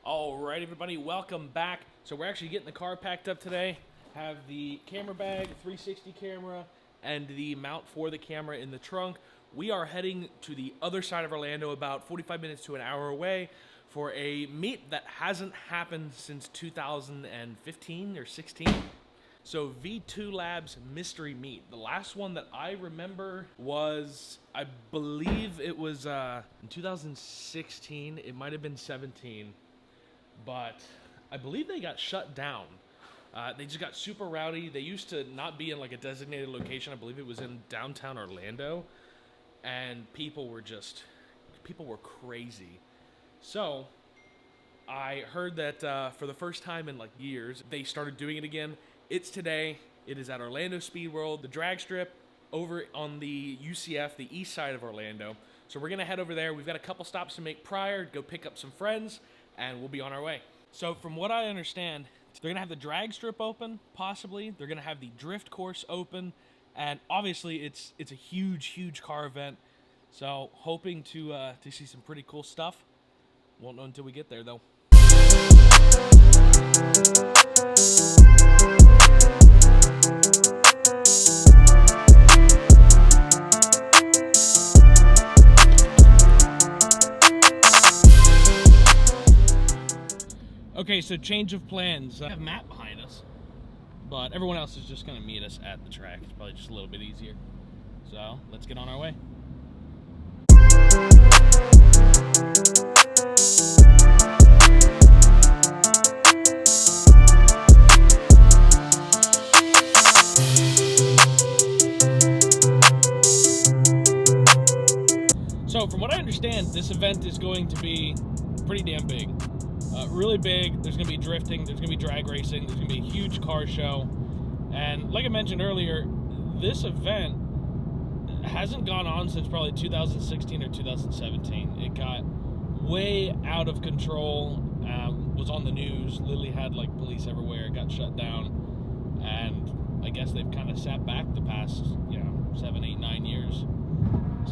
All right, everybody, welcome back. So we're actually getting the car packed up today. Have the camera bag, 360 camera, and the mount for the camera in the trunk. We are heading to the other side of Orlando, about 45 minutes to an hour away, for a meet that hasn't happened since 2015 or 16. So V2 Labs Mystery Meet. The last one that I remember was, I believe it was in 2016. It might have been 17. But I believe they got shut down. They just got super rowdy. They used to not be in like a designated location. I believe it was in downtown Orlando. And people were crazy. So I heard that for the first time in like years, they started doing it again. It's today. It is at Orlando Speed World, the drag strip over on the UCF, the east side of Orlando. So we're gonna head over there. We've got a couple stops to make prior, go pick up some friends, and we'll be on our way. So from what I understand, they're gonna have the drag strip open, possibly. They're gonna have the drift course open, and obviously it's a huge car event. So hoping to see some pretty cool stuff. Won't know until we get there though. Okay, so change of plans. I have Matt behind us, but everyone else is just going to meet us at the track. It's probably just a little bit easier. So, let's get on our way. So, from what I understand, this event is going to be pretty damn big. Really big. There's going to be drifting, there's going to be drag racing, there's going to be a huge car show. And like I mentioned earlier, this event hasn't gone on since probably 2016 or 2017. It got way out of control, was on the news, literally had like police everywhere, got shut down. And I guess they've kind of sat back the past, 7, 8, 9 years.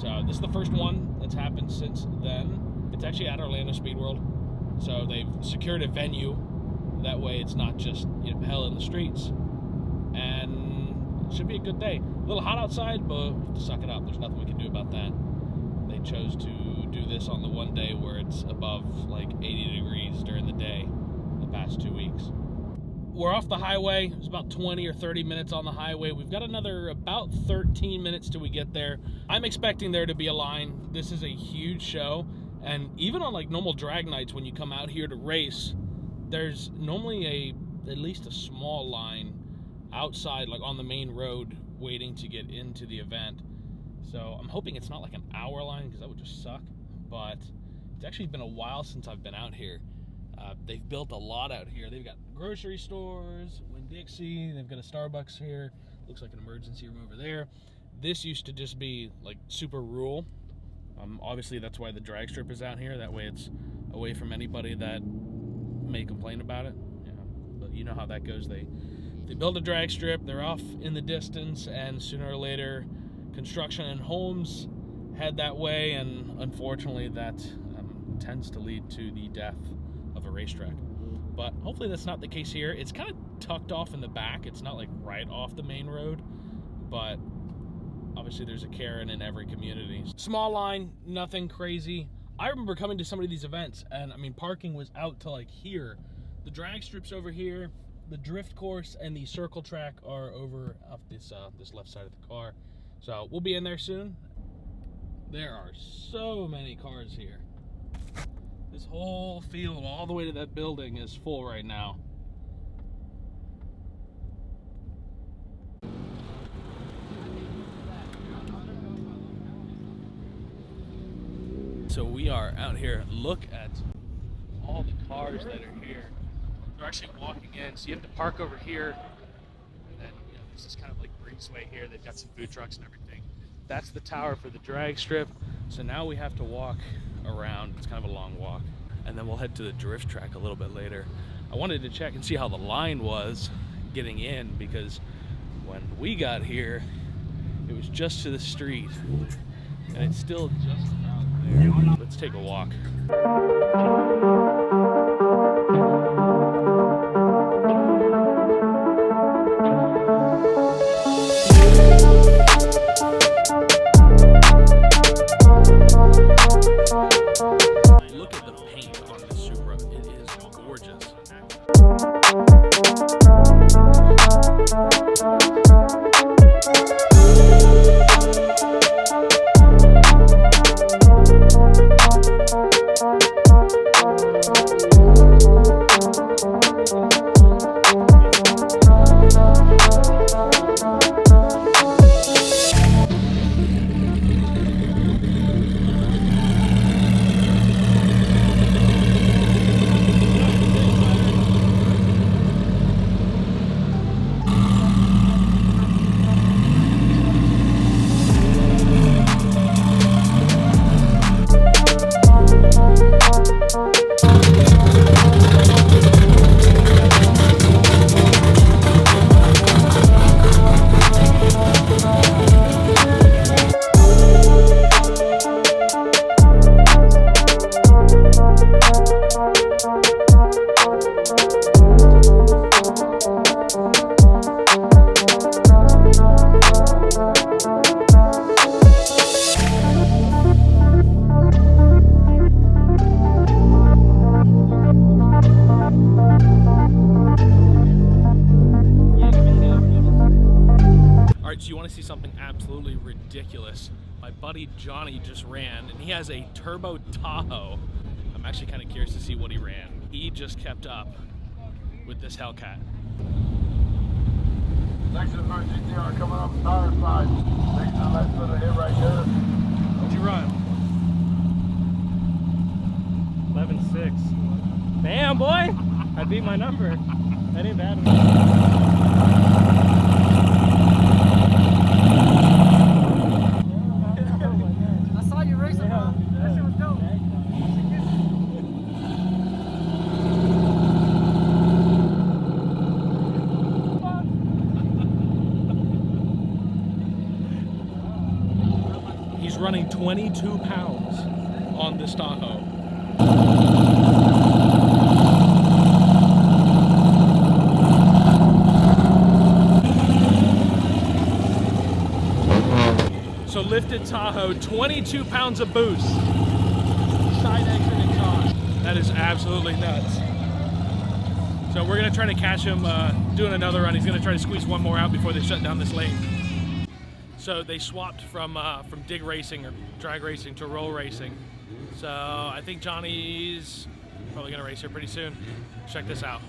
So this is the first one that's happened since then. It's actually at Orlando Speed World. So they've secured a venue. That way it's not just hell in the streets. And it should be a good day. A little hot outside, but we'll have to suck it up. There's nothing we can do about that. They chose to do this on the one day where it's above like 80 degrees during the day the past 2 weeks. We're off the highway. It's about 20 or 30 minutes on the highway. We've got another about 13 minutes till we get there. I'm expecting there to be a line. This is a huge show. And even on like normal drag nights, when you come out here to race, there's normally at least a small line outside, like on the main road, waiting to get into the event. So I'm hoping it's not like an hour line, because that would just suck. But it's actually been a while since I've been out here. They've built a lot out here. They've got grocery stores, Winn-Dixie, they've got a Starbucks here. Looks like an emergency room over there. This used to just be like super rural. Obviously, that's why the drag strip is out here. That way it's away from anybody that may complain about it. But you know how that goes. They build a drag strip, they're off in the distance, and sooner or later, construction and homes head that way, and unfortunately, that tends to lead to the death of a racetrack. But hopefully that's not the case here. It's kind of tucked off in the back. It's not like right off the main road, but obviously there's a Karen in every community. Small line, nothing crazy. I remember coming to some of these events, and I mean, parking was out to like here. The drag strip's over here, the drift course and the circle track are over off this left side of the car. So we'll be in there soon. There are so many cars here. This whole field all the way to that building is full right now. So we are out here. Look at all the cars that are here. They're actually walking in, so you have to park over here. And then this is kind of like breezeway here. They've got some food trucks and everything. That's the tower for the drag strip. So now we have to walk around. It's kind of a long walk. And then we'll head to the drift track a little bit later. I wanted to check and see how the line was getting in, because when we got here, it was just to the street. And it's still just about there. Let's take a walk. It is gorgeous. So you want to see something absolutely ridiculous? My buddy Johnny just ran, and he has a turbo Tahoe. I'm actually kind of curious to see what he ran. He just kept up with this Hellcat. Next is our GTR coming up star side. Next to the left of the hit right there. What'd you run? 11.6. Damn, boy! I beat my number. That ain't bad. I saw you racing, bro. That shit was dope. He's running 22 pounds on this Tahoe. So lifted Tahoe, 22 pounds of boost. Side exit exhaust. That is absolutely nuts. So we're gonna try to catch him doing another run. He's gonna try to squeeze one more out before they shut down this lane. So they swapped from dig racing or drag racing to roll racing. So I think Johnny's probably gonna race here pretty soon. Check this out.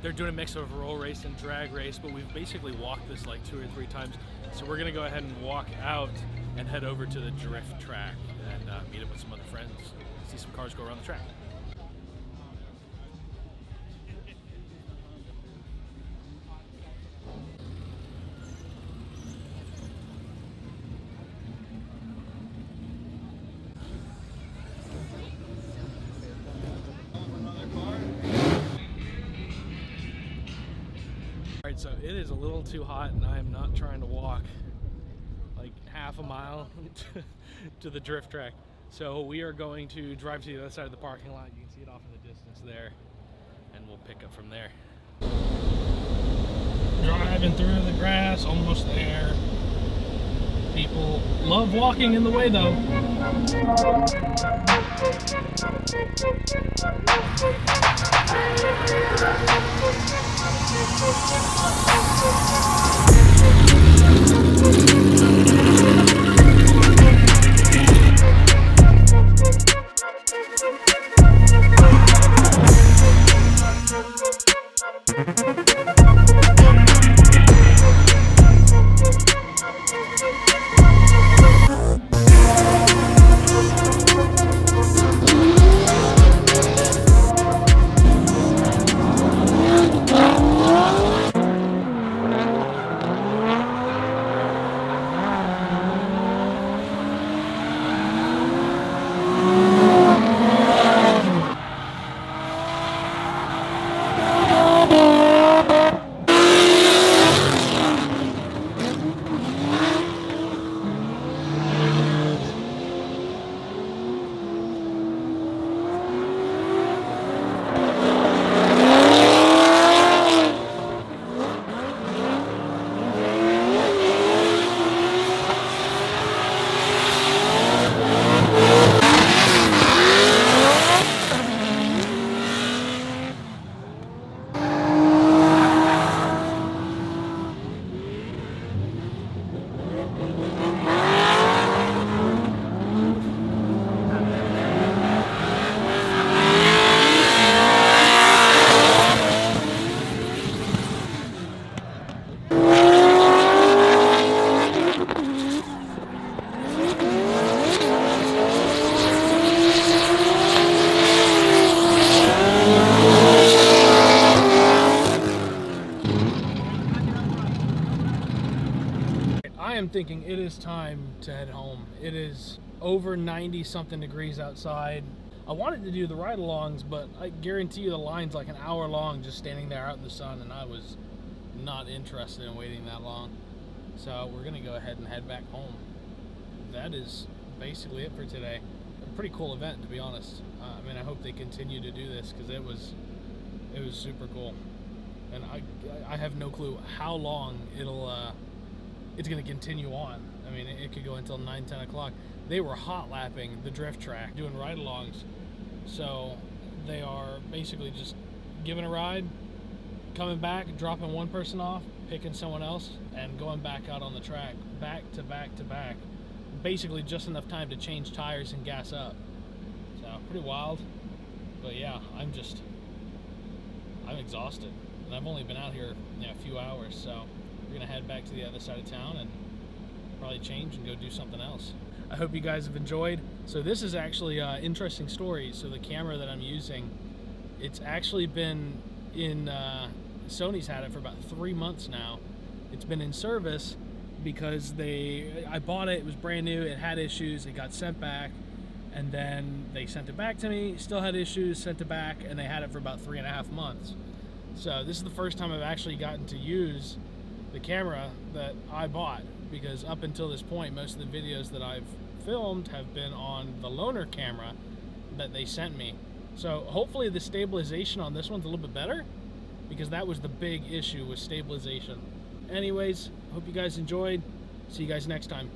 They're doing a mix of roll race and drag race, but we've basically walked this like 2 or 3 times. So we're gonna go ahead and walk out and head over to the drift track and meet up with some other friends, see some cars go around the track. Alright, so it is a little too hot and I am not trying to walk like half a mile to the drift track. So we are going to drive to the other side of the parking lot. You can see it off in the distance there, and we'll pick up from there. Driving through the grass, almost there. People love walking in the way though. I am thinking it is time to head home. It is over 90 something degrees outside. I wanted to do the ride-alongs, but I guarantee you the line's like an hour long just standing there out in the sun, and I was not interested in waiting that long. So we're gonna go ahead and head back home. That is basically it for today. A pretty cool event, to be honest. I mean, I hope they continue to do this because it was super cool, and I have no clue how long it's gonna continue on. I mean, it could go until 9-10 o'clock. They were hot lapping the drift track, doing ride-alongs. So they are basically just giving a ride, coming back, dropping one person off, picking someone else, and going back out on the track, back to back to back. Basically just enough time to change tires and gas up. So pretty wild. But yeah, I'm exhausted. And I've only been out here a few hours, so we're gonna head back to the other side of town and probably change and go do something else. I hope you guys have enjoyed. So this is actually an interesting story. So the camera that I'm using, it's actually been in, Sony's had it for about 3 months now. It's been in service because I bought it, it was brand new, it had issues, it got sent back, and then they sent it back to me, still had issues, sent it back, and they had it for about 3.5 months. So this is the first time I've actually gotten to use the camera that I bought, because up until this point, most of the videos that I've filmed have been on the loaner camera that they sent me. So hopefully the stabilization on this one's a little bit better, because that was the big issue with stabilization. Anyways, hope you guys enjoyed. See you guys next time.